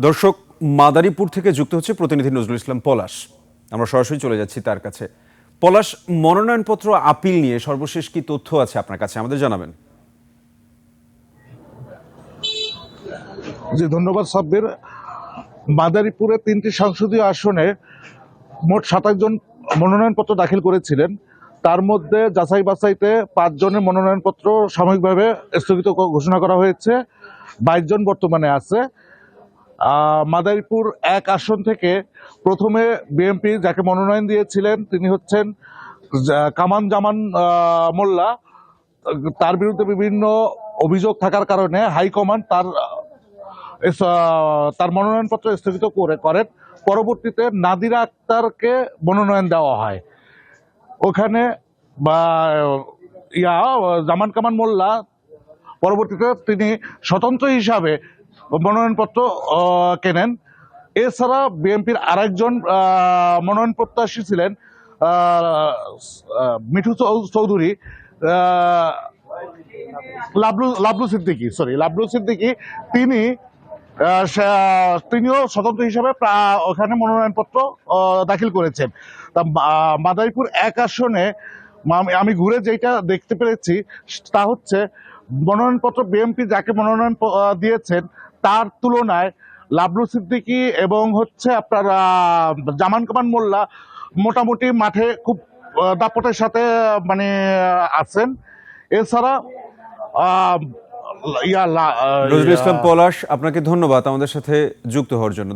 দর্শক, মাদারীপুর থেকে যুক্ত হচ্ছে প্রতিনিধি নজরুল ইসলাম পলাশ। আমরা সরাসরি চলে যাচ্ছি তার কাছে। পলাশ, মনোনয়নপত্র আপিল নিয়ে সর্বশেষ কি তথ্য আছে আপনার কাছে, আমাদের জানাবেন। জি, ধন্যবাদ সাব্বির। মাদারীপুরে 3টি সংসদীয় আসনে মোট 27 জন মনোনয়নপত্র দাখিল করেছিলেন। তার মধ্যে যাচাই বাছাইতে 5 জনের মনোনয়নপত্র সাময়িকভাবে স্থগিত ঘোষণা করা হয়েছে। 22 জন বর্তমানে আছে। মাদারীপুর 1 আসন থেকে প্রথমে বিএনপি যাকে মনোনয়ন দিয়েছিলেন তিনি হচ্ছেন কামান জামান মোল্লা। তার বিরুদ্ধে বিভিন্ন অভিযোগ থাকার কারণে হাইকমান্ড তার মনোনয়নপত্র স্থগিত করেন। পরবর্তীতে নাদিরা আক্তারকে মনোনয়ন দেওয়া হয়। ওখানে বা জামান কামান মোল্লা পরবর্তীতে তিনি স্বতন্ত্র হিসাবে মনোনয়নপত্র কেনেন। এছাড়া বিএনপির আরেকজন মনোনয়ন প্রত্যাশী ছিলেন মিঠু চৌধুরী, লাবলু সিদ্দিকী। তিনিও স্বতন্ত্র হিসাবে ওখানে মনোনয়নপত্র দাখিল করেছেন। তা মাদারীপুর 1 আসনে আমি ঘুরে যেটা দেখতে পেরেছি তা হচ্ছে মনোনয়নপত্র বিএনপি যাকে মনোনয়ন দিয়েছেন তার তুলনায় লাবলু সিদ্দিকী এবং হচ্ছে আপনার জামান কামান মোল্লা মোটামুটি মাঠে খুব দাপটের সাথে মানে আছেন। এছাড়া নজরুল ইসলাম পলাশ, আপনাকে ধন্যবাদ আমাদের সাথে যুক্ত হওয়ার জন্য।